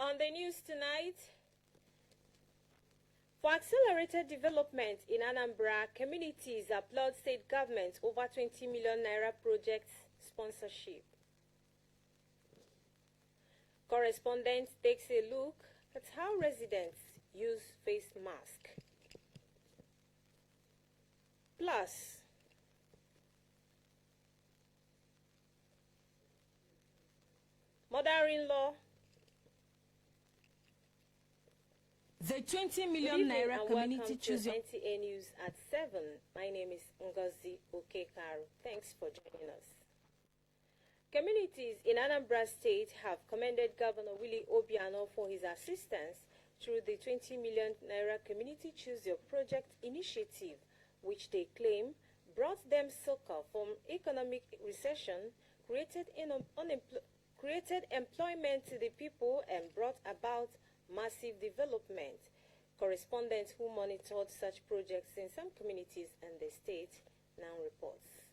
On the news tonight, for accelerated development in Anambra, communities applaud state government over 20 million naira project sponsorship. Correspondent takes a look at how residents use face mask. Plus, mother-in-law. The 20 million naira community choose your NTA News at 7. My name is Ngozi Okekaru. Thanks for joining us. Communities in Anambra State have commended Governor Willie Obiano for his assistance through the 20 million naira Community Choose Your Project initiative, which they claim brought them succor from economic recession, created employment to the people, and brought about massive development. Correspondents who monitored such projects in some communities and the state now reports.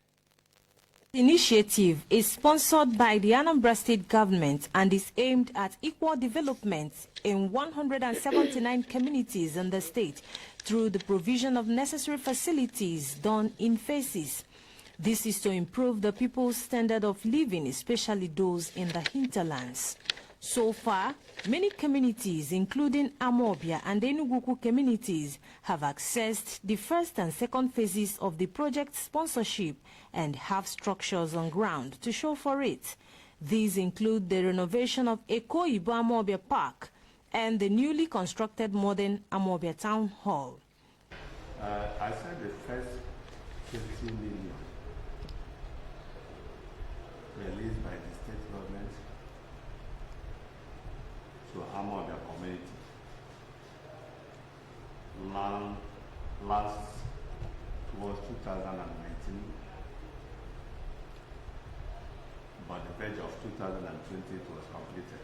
The initiative is sponsored by the Anambra State government and is aimed at equal development in 179 communities in the state through the provision of necessary facilities done in phases. This is to improve the people's standard of living, especially those in the hinterlands. So far, many communities, including Amobia and Enuguku communities, have accessed the first and second phases of the project sponsorship and have structures on ground to show for it. These include the renovation of Eko Ibo Amobia Park and the newly constructed modern Amobia Town Hall. I said the first 50 million released by the state government to Amobia community last towards 2019, but the verge of 2020 it was completed,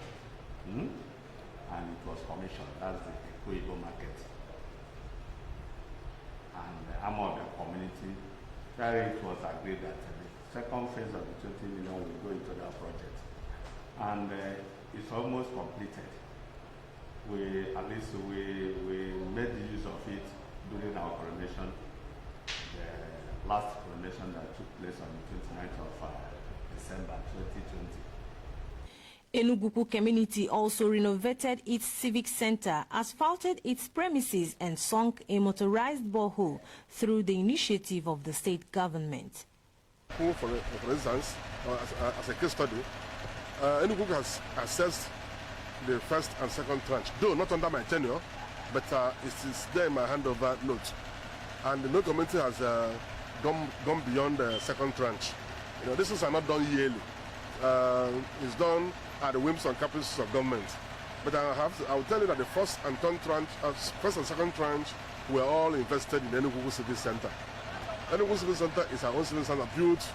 and it was commissioned. That's the Eko market. And the Amobia community, there it was agreed that the second phase of the 20 million will go into that project. And it's almost completed. At least we made use of it during our coronation, the last coronation that took place on the 29th of December 2020. Enuguku community also renovated its civic center, asphalted its premises, and sunk a motorized borehole through the initiative of the state government. For instance, as a case study, Enuguku has assessed the first and second tranche, though not under my tenure, but it is there in my handover note. And the no community has gone beyond the second tranche. You know, these are not done yearly. It's done at the whims and caprices of government. But I will tell you that the first and second tranche were all invested in the Enugu Civic Center. Enugu Civic Center is our own civic center built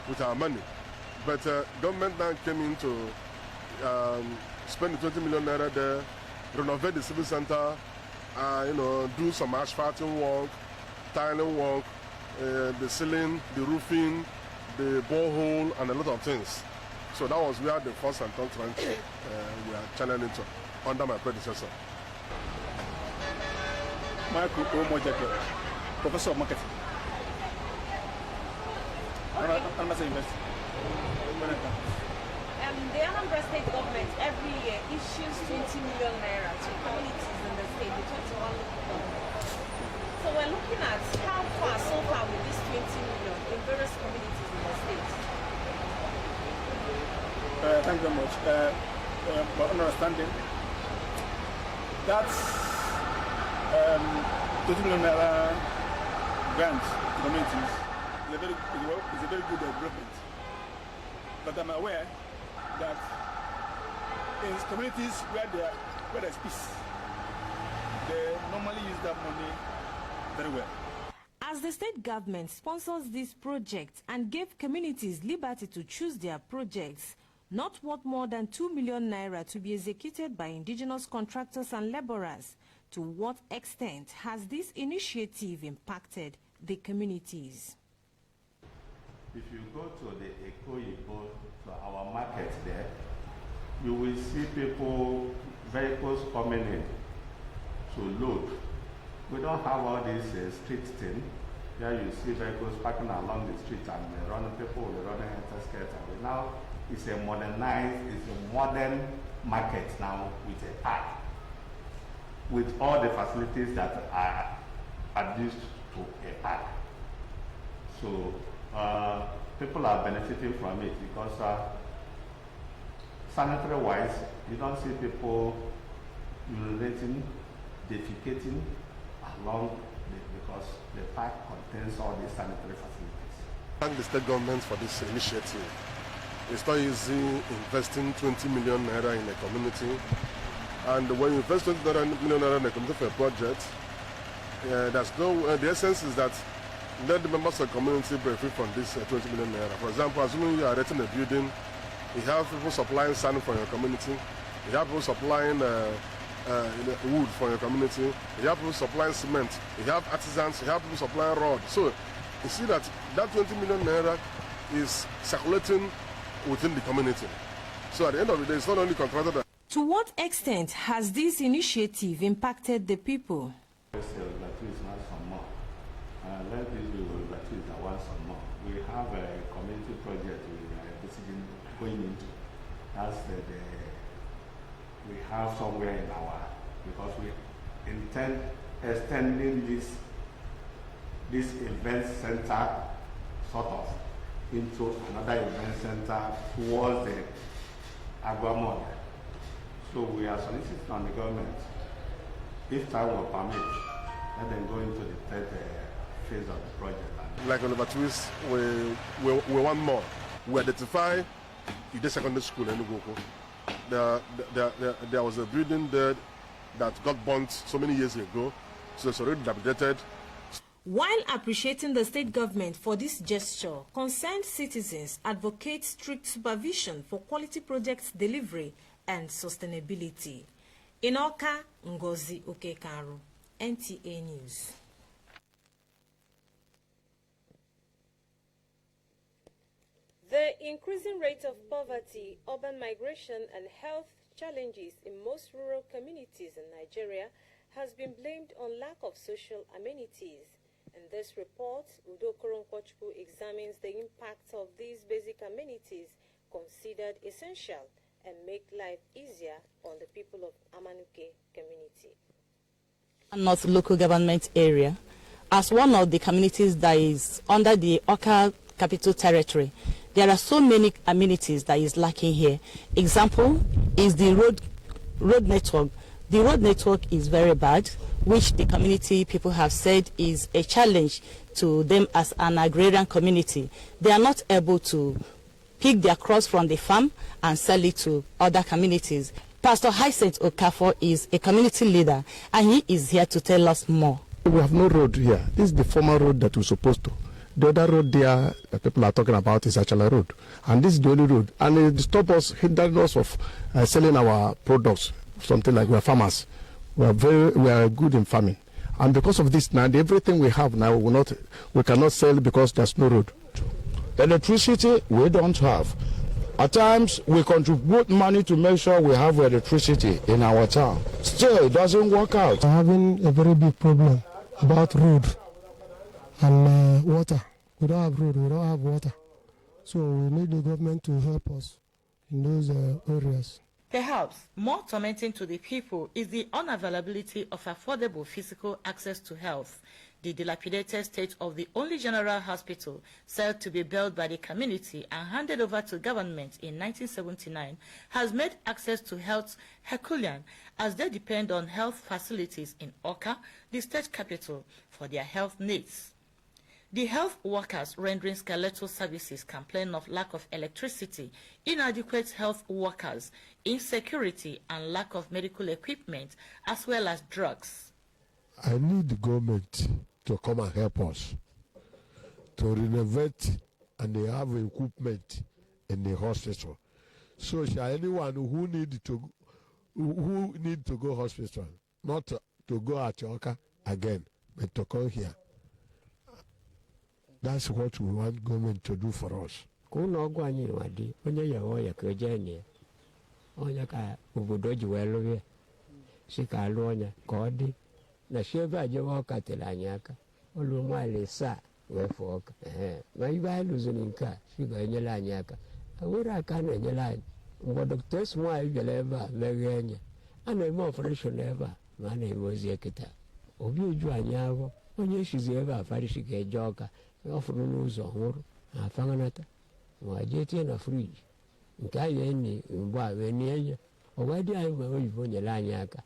with our money. But government now came in to spend the 20 million naira there, renovate the civic center, do some asphalting work, tiling work, the ceiling, the roofing, the borehole, and a lot of things. So that was where the first and third tranche we are channeling into under my predecessor. Michael Omojeke, Professor of Marketing. I'm not saying The Anambra State government every year issues 20 million naira to communities in the state, the 21 local governments. So we're looking at how far so far with this 20 million in various communities in the state. Thank you very much. For understanding, that's 20 million naira grant to communities is a very good development. But I'm aware that in communities where there's peace, they normally use that money very well. As the state government sponsors this project and gave communities liberty to choose their projects, not worth more than 2 million naira to be executed by indigenous contractors and laborers, to what extent has this initiative impacted the communities? If you go to the Eko Ibo, to our market there, you will see vehicles coming in to load. We don't have all this street thing. Here you see vehicles parking along the street and people will run enter. Now it's a modern market now with a park, with all the facilities that are adduced to a park. So people are benefiting from it because sanitary wise, you don't see people urinating, defecating along because the park contains all these sanitary facilities. Thank the state government for this initiative. It's not easy investing 20 million naira in a community, and when you invest 20 million naira in a community for a project, there's no. The essence is that let the members of the community benefit from this 20 million naira. For example, assuming you are renting a building, you have people supplying sand from your community, you have people supplying wood from your community, you have people supplying cement, you have artisans, you have people supplying road. So you see that 20 million naira is circulating within the community. So at the end of the day, it's not only contracted. To what extent has this initiative impacted the people? Let this be once or more. We have a community project we are basically going into. That's we have somewhere in because we intend extending this event center sort of into another event center towards the Aguamod. So we are soliciting on the government, if time will permit, let them go into the third phase of the project. Like on the Twist, we want more. We identify the secondary school in Ugoko. There was a building there that got burnt so many years ago, so it's already dilapidated. While appreciating the state government for this gesture, concerned citizens advocate strict supervision for quality projects delivery and sustainability. In Oka, Ngozi Okekaru, NTA News. The increasing rate of poverty, urban migration, and health challenges in most rural communities in Nigeria has been blamed on lack of social amenities. In this report, Udo Koronkochukwu examines the impact of these basic amenities considered essential and make life easier on the people of Amanuke community. North local government area, as one of the communities that is under the Oka Capital Territory, there are so many amenities that is lacking here. Example is the road network. The road network is very bad, which the community people have said is a challenge to them as an agrarian community. They are not able to pick their crops from the farm and sell it to other communities. Pastor Hyacinth Okafor is a community leader, and he is here to tell us more. We have no road here. This is the former road that we're supposed to. The other road there that people are talking about is Achala Road. And this is the only road. And it stops us, hinders us of selling our products, something like we're farmers. We are good in farming. And because of this now, everything we have now, we cannot sell because there's no road. Electricity, we don't have. At times, we contribute money to make sure we have electricity in our town. Still, it doesn't work out. We're having a very big problem about road and water. We don't have road, we don't have water. So we need the government to help us in those areas. Perhaps more tormenting to the people is the unavailability of affordable physical access to health. The dilapidated state of the only general hospital said to be built by the community and handed over to government in 1979 has made access to health Herculean, as they depend on health facilities in Oka, the state capital, for their health needs. The health workers rendering skeletal services complain of lack of electricity, inadequate health workers, insecurity, and lack of medical equipment, as well as drugs. I need the government to come and help us to renovate and they have equipment in the hospital. So shall anyone who need to go hospital, not to go at Oka again, but to come here. That's what we want government to do for us. onye ka obodo ji wee lụrụ ya si ka alụ onye ka ọ dị na si ebe a jewe ọka tere anyị aka ụlọ maịlị 7 wee fụọ ọka ma ibe anyị lụziri nke a si ga-enyere anyị aka nwere aka na-enyere anyị mgbe dọkịta nwaanyị bịara ebe a meghee anya a na-eme ọpụreshọn ebe a ma a na-eme ozi ekịta obi uju anyị ahụ onye shizi ebe a farisi ga-eje ọka ọ fụrụ n'ụzọ nwụrụ na afananata ma jee tinye na friji nke anyị enyi mgbe a wee nie ya ọ wee dị anyị ma oyibo nyere anyị aka.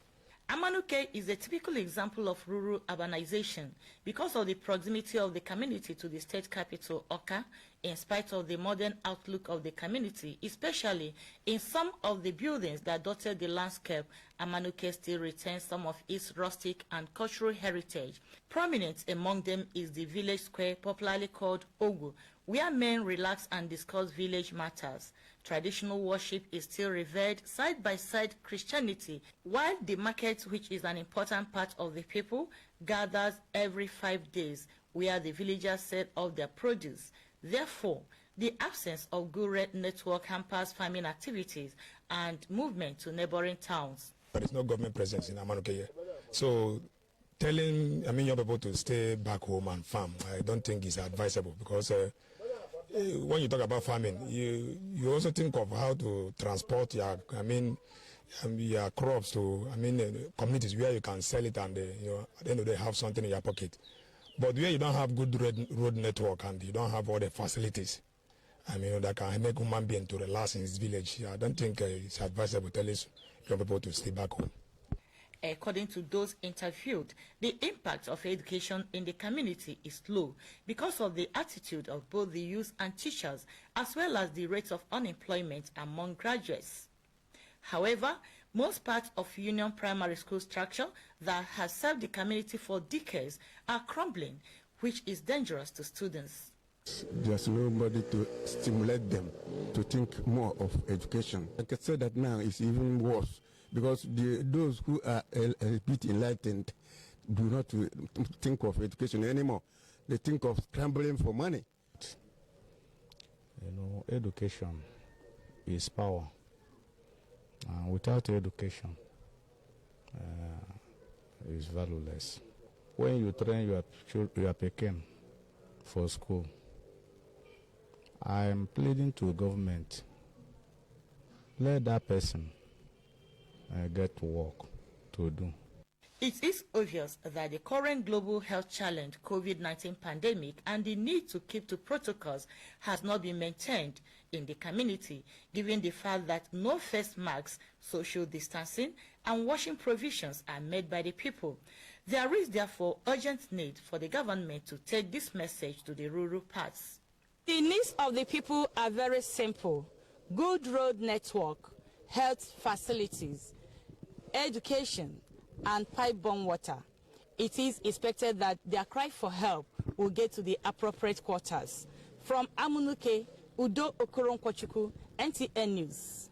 Amanuke is a typical example of rural urbanization because of the proximity of the community to the state capital, Oka, in spite of the modern outlook of the community, especially in some of the buildings that dotted the landscape. Amanuke still retains some of its rustic and cultural heritage. Prominent among them is the village square, popularly called Ogu, where men relax and discuss village matters. Traditional worship is still revered side by side Christianity, while the market, which is an important part of the people, gathers every 5 days, where the villagers sell off their produce. Therefore, the absence of good road network hampers farming activities and movement to neighboring towns. There is no government presence in Amanuke here. So telling young people to stay back home and farm, I don't think is advisable, because when you talk about farming, you also think of how to transport your crops to communities where you can sell it and at the end of the day have something in your pocket. But where you don't have good road network and you don't have all the facilities, that can make human being to relax in his village, I don't think it's advisable telling young people to stay back home. According to those interviewed, the impact of education in the community is low because of the attitude of both the youth and teachers, as well as the rate of unemployment among graduates. However, most parts of Union Primary School structure that has served the community for decades are crumbling, which is dangerous to students. There's nobody to stimulate them to think more of education. I can say that now it's even worse, because those who are a bit enlightened do not think of education anymore. They think of scrambling for money. Education is power. Without education, it's valueless. When you train your pequeño for school, I'm pleading to the government, let that person get work to do. It is obvious that the current global health challenge, COVID-19 pandemic, and the need to keep to protocols has not been maintained in the community, given the fact that no face masks, social distancing, and washing provisions are made by the people. There is therefore urgent need for the government to take this message to the rural parts. The needs of the people are very simple: good road network, health facilities, education, and pipe-borne water. It is expected that their cry for help will get to the appropriate quarters. From Amanuke, Udo Okoronkwachuku, NTN News.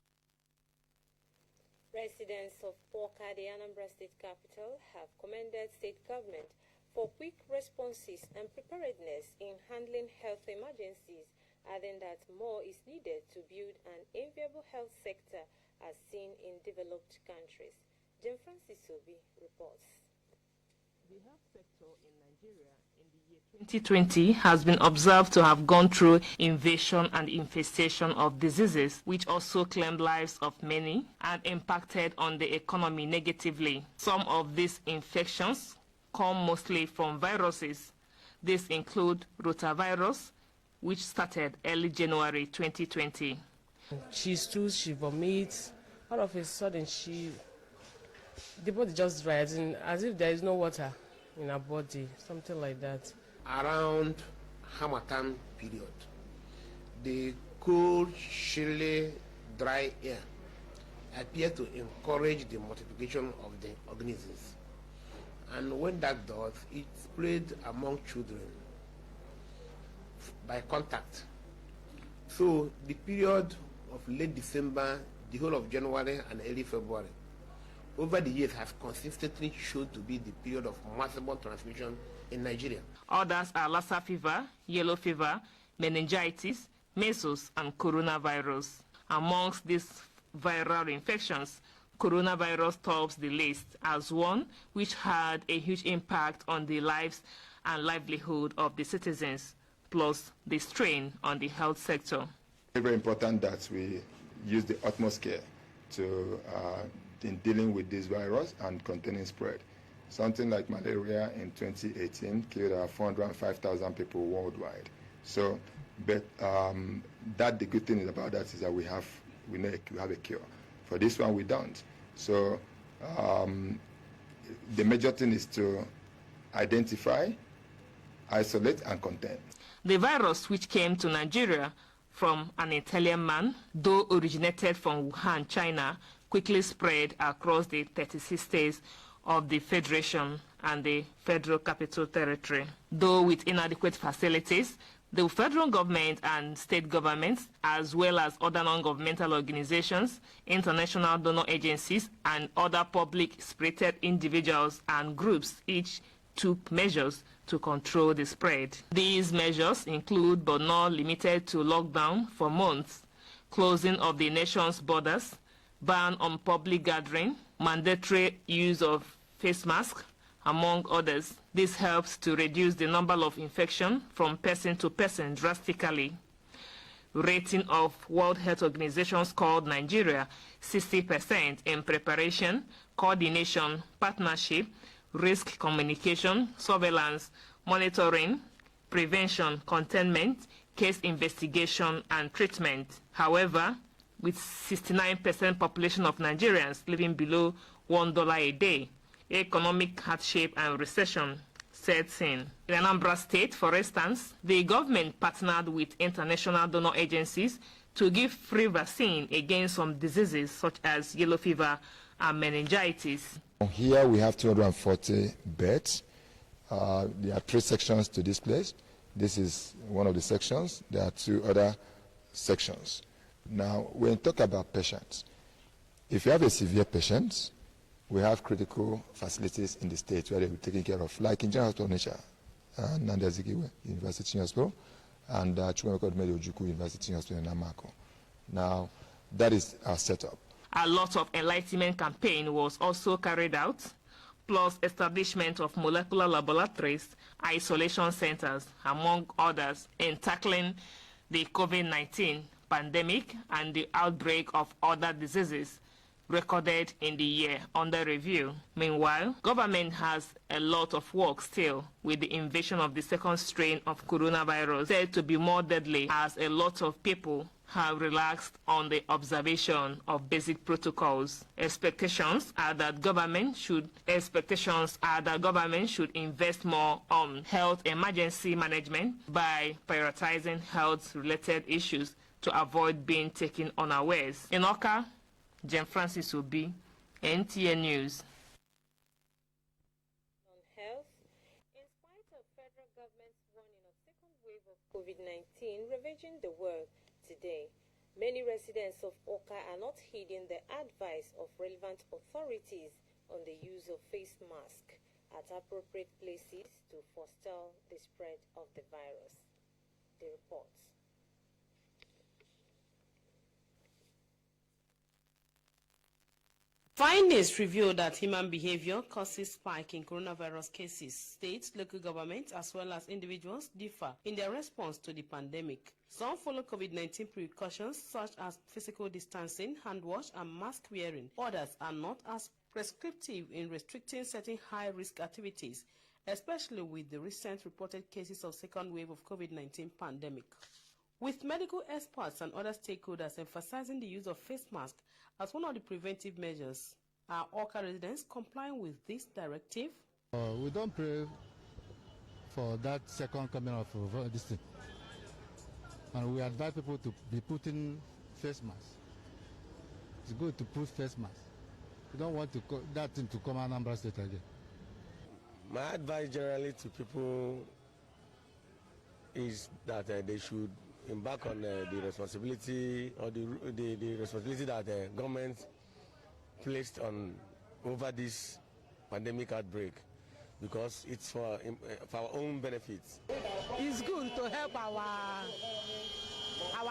Residents of Oka, the Anambra State capital, have commended state government for quick responses and preparedness in handling health emergencies, adding that more is needed to build an enviable health sector as seen in developed countries. Jim Francis Obi reports. The health sector in Nigeria in the year 2020 has been observed to have gone through invasion and infestation of diseases, which also claimed lives of many and impacted on the economy negatively. Some of these infections come mostly from viruses. These include rotavirus, which started early January 2020. She stools, she vomits. All of a sudden, the body just dries, as if there is no water in her body, something like that. Around Hamatan period, the cold, chilly, dry air appear to encourage the multiplication of the organisms. And when that does, it spread among children by contact. So the period of late December, the whole of January and early February, over the years have consistently shown to be the period of massive transmission in Nigeria. Others are Lassa fever, yellow fever, meningitis, measles, and coronavirus. Amongst these viral infections, coronavirus tops the list as one which had a huge impact on the lives and livelihood of the citizens, plus the strain on the health sector. It's very important that we use the utmost care in dealing with this virus and containing spread. Something like malaria in 2018 killed 405,000 people worldwide. So, but the good thing about that is that we have a cure. For this one, we don't. So, the major thing is to identify, isolate, and contain. The virus, which came to Nigeria from an Italian man, though originated from Wuhan, China, quickly spread across the 36 states of the Federation and the Federal Capital Territory. Though with inadequate facilities, the federal government and state governments, as well as other non-governmental organizations, international donor agencies, and other public-spirited individuals and groups each took measures to control the spread. These measures include, but not limited to, lockdown for months, closing of the nation's borders, ban on public gathering, mandatory use of face masks, among others. This helps to reduce the number of infection from person to person drastically. Rating of World Health Organization scored Nigeria 60% in preparation, coordination, partnership, risk communication, surveillance, monitoring, prevention, containment, case investigation, and treatment. However, with 69% population of Nigerians living below $1 a day, economic hardship and recession sets in. In Anambra State, for instance, the government partnered with international donor agencies to give free vaccine against some diseases such as yellow fever and meningitis. Here we have 240 beds. There are 3 sections to this place. This is one of the sections. There are 2 other sections. Now, when we talk about patients, if you have a severe patient, we have critical facilities in the state where they will be taken care of, like in General Hospital Nature, Nandi Azikiwe University Hospital, and Chukwemeka Ojukwu University Hospital in Amako. Now, that is our setup. A lot of enlightenment campaign was also carried out, plus establishment of molecular laboratories, isolation centers, among others, in tackling the COVID-19 pandemic and the outbreak of other diseases recorded in the year under review. Meanwhile, government has a lot of work still with the invasion of the second strain of coronavirus, said to be more deadly, as a lot of people have relaxed on the observation of basic protocols. Expectations are that government should invest more on health emergency management by prioritizing health-related issues to avoid being taken unawares. In Oka, Jen Francis Obi, NTN News. On health, in spite of federal government's warning of second wave of COVID-19 ravaging the world today, many residents of Oka are not heeding the advice of relevant authorities on the use of face masks at appropriate places to forestall the spread of the virus. The reports. Findings reveal that human behavior causes spike in coronavirus cases. States, local governments, as well as individuals differ in their response to the pandemic. Some follow COVID-19 precautions such as physical distancing, hand wash, and mask wearing. Others are not as prescriptive in restricting certain high-risk activities, especially with the recent reported cases of second wave of COVID-19 pandemic. With medical experts and other stakeholders emphasizing the use of face masks as one of the preventive measures, are Oka residents complying with this directive? We don't pray for that second coming of this thing. And we advise people to be putting face masks. It's good to put face masks. We don't want that thing to come Anambra State again. My advice generally to people is that they should embark on the responsibility or the responsibility that the government placed on over this pandemic outbreak, because it's for our own benefits. It's good to help our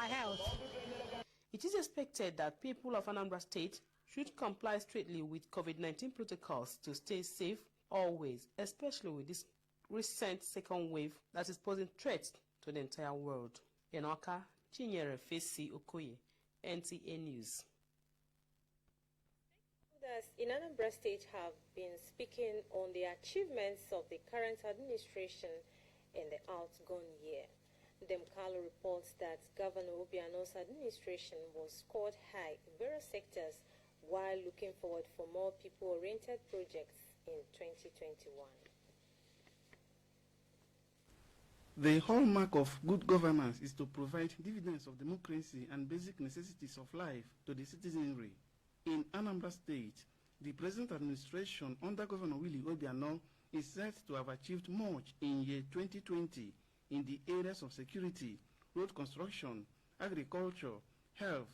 health. It is expected that people of Anambra State should comply strictly with COVID-19 protocols to stay safe always, especially with this recent second wave that is posing threats to the entire world. In Awka, Chinyere Fesi Okoye, NTA News. Stakeholders in Anambra State have been speaking on the achievements of the current administration in the outgone year. Demkalo reports that Governor Obiano's administration was scored high in various sectors while looking forward for more people-oriented projects in 2021. The hallmark of good governance is to provide dividends of democracy and basic necessities of life to the citizenry. In Anambra State, the present administration under Governor Willie Obiano is said to have achieved much in year 2020 in the areas of security, road construction, agriculture, health,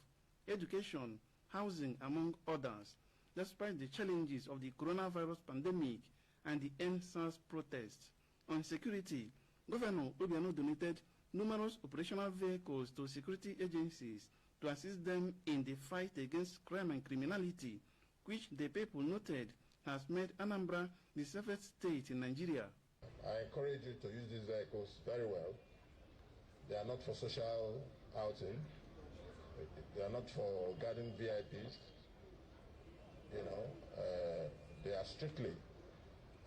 education, housing, among others, despite the challenges of the coronavirus pandemic and the end-SARS protests. On security, Governor Obiano donated numerous operational vehicles to security agencies to assist them in the fight against crime and criminality, which the people noted has made Anambra the safest state in Nigeria. I encourage you to use these vehicles very well. They are not for social outing. They are not for guarding VIPs. They are strictly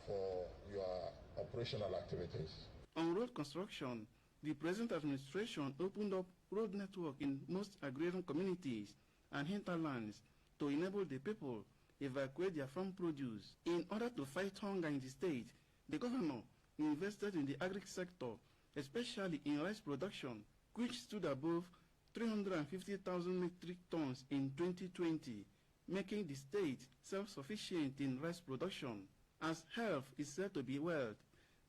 for your operational activities. On road construction, the present administration opened up road network in most agrarian communities and hinterlands to enable the people evacuate their farm produce. In order to fight hunger in the state, the governor invested in the agri sector, especially in rice production, which stood above 350,000 metric tons in 2020, making the state self-sufficient in rice production. As health is said to be wealth,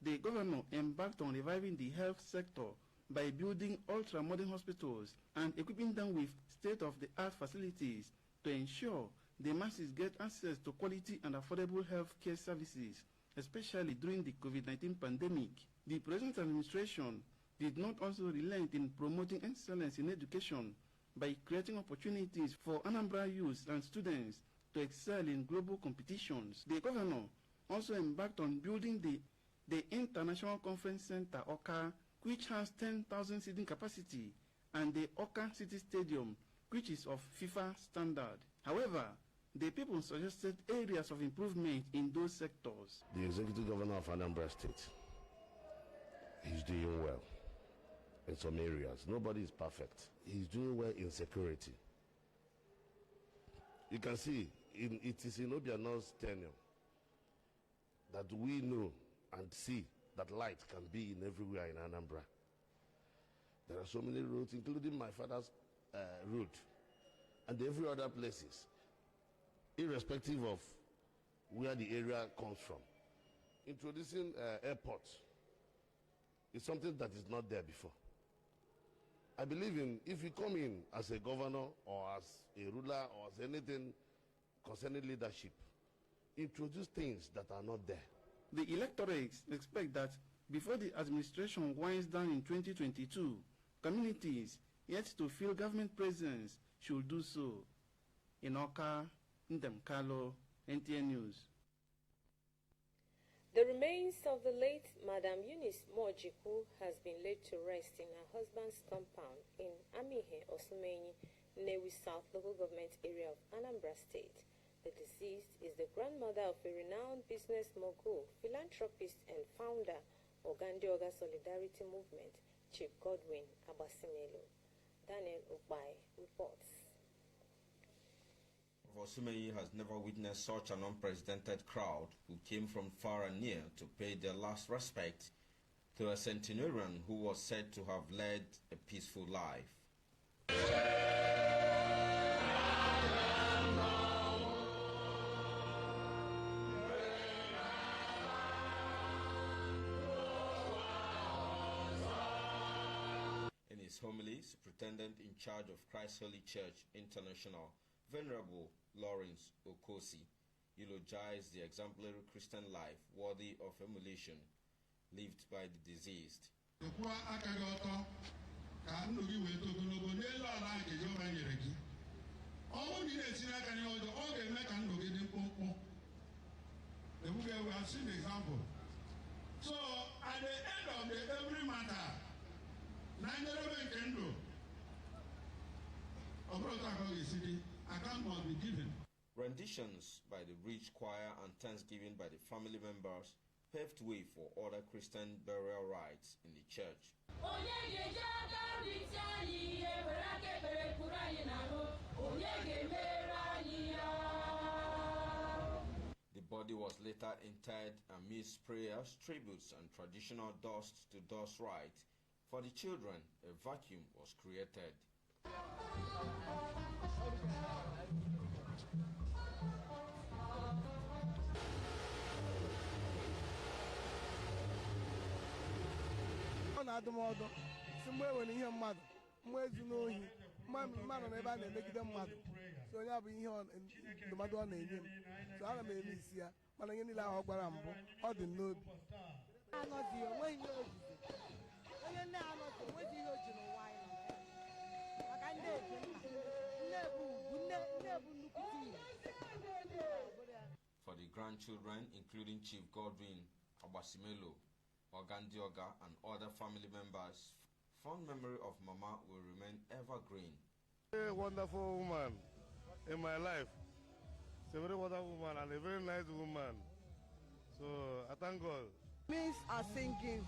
the governor embarked on reviving the health sector by building ultra-modern hospitals and equipping them with state-of-the-art facilities to ensure the masses get access to quality and affordable health care services, especially during the COVID-19 pandemic. The present administration did not also relent in promoting excellence in education by creating opportunities for Anambra youths and students to excel in global competitions. The governor also embarked on building the International Conference Center, OCA, which has 10,000 seating capacity, and the OCA City Stadium, which is of FIFA standard. However, the people suggested areas of improvement in those sectors. The executive governor of Anambra State is doing well in some areas. Nobody is perfect. He's doing well in security. You can see, it is in Obiano's tenure that we know and see that light can be in everywhere in Anambra. There are so many roads, including my father's road, and every other places, irrespective of where the area comes from. Introducing airports is something that is not there before. I believe in, if you come in as a governor or as a ruler or as anything concerning leadership, introduce things that are not there. The electorates expect that before the administration winds down in 2022, communities yet to feel government presence should do so. In Awka, Ndemkalo, NTA News. The remains of the late Madam Eunice Mojiku has been laid to rest in her husband's compound in Amihe, Osumenyi, Newi South local government area of Anambra State. The deceased is the grandmother of a renowned business mogul, philanthropist and founder of Gandioga Solidarity Movement, Chief Godwin Abasimelo. Daniel Ubai reports. Osumenyi has never witnessed such an unprecedented crowd who came from far and near to pay their last respect to a centenarian who was said to have led a peaceful life. In his homily, Superintendent in charge of Christ Holy Church International, Venerable Lawrence Okosi, eulogized the exemplary Christian life worthy of emulation lived by the deceased. ka ndụ gị wee too ogologo n'elu ala nke Jehova nyere gị. Ọ bụrụ na ị na-etinye aka n'ihe ọjọọ, ọ ga-eme ka ndụ gị dị mkpụmkpụ. We have seen the example. So at the end of every matter, account must be given. Renditions by the Bridge Choir and thanksgiving by the family members paved way for other Christian burial rites in the church. The body was later interred amidst prayers, tributes, and traditional dust-to-dust rites. For the children, a vacuum was created. mmadụ n'ebe a na-emegide mmadụ so onye bụ ihe ndụmọdụ ọ na-enye m so ana m eme isi ya mana ihe niile ahụ ọ gwara mbụ ọ dị n'obi anọdị onweghị ihe ojizi onye nne anọdị onweghị ihe oji n'ụwa anyị maka ndị eke nne bụ ugwu nne bụ nnukwu ihe. For the grandchildren, including Chief Godwin Obasimelo, Ogandioga, and other family members, fond memory of Mama will remain evergreen. A wonderful woman in my life. She's a very wonderful woman and a very nice woman. So I thank God. Means are singing.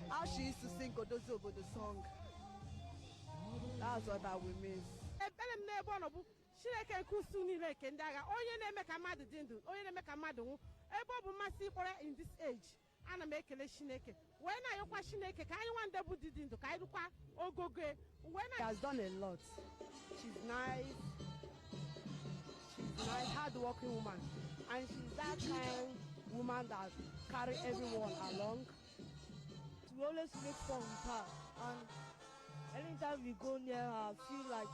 How she used to sing Odozi Obodo song. That's what I will miss. Chineke nkusu niile ke ndị agha onye na-eme ka mmadụ dị ndụ onye na-eme ka mmadụ nwụ ebe ọ bụ mmasị ịkpọrọ in this age ana m ekele Chineke wee na-ayọkwa Chineke ka anyị nwande bụ dị ndụ ka anyị rụkwa ogogo wee na. She has done a lot. She's nice, hard-working woman, and she's that kind woman that carry everyone along. We always make fun with her, and anytime we go near her, I feel like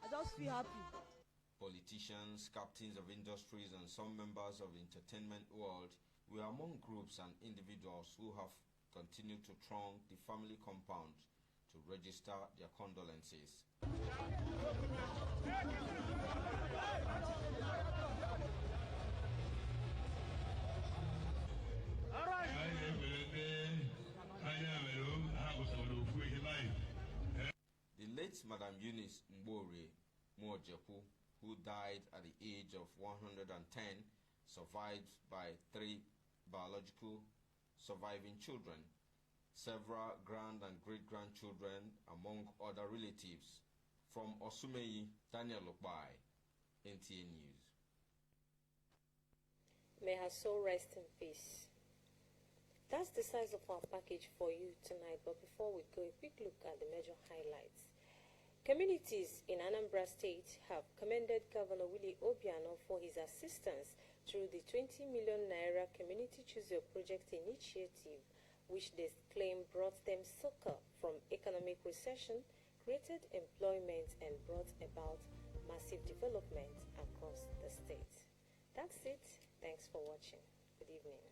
I just feel happy. Politicians, captains of industries, and some members of the entertainment world were among groups and individuals who have continued to throng the family compound to register their condolences. The late Madam Eunice Mbore Mojeku, who died at the age of 110, survived by 3 biological surviving children, several grand and great-grandchildren, among other relatives. From Osumeyi, Daniel Okbai, NTA News. May her soul rest in peace. That's the size of our package for you tonight, but before we go, a quick look at the major highlights. Communities in Anambra State have commended Governor Willie Obiano for his assistance through the 20 million naira Community Choose Your Project initiative, which they claim brought them succor from economic recession, created employment, and brought about massive development across the state. That's it. Thanks for watching. Good evening.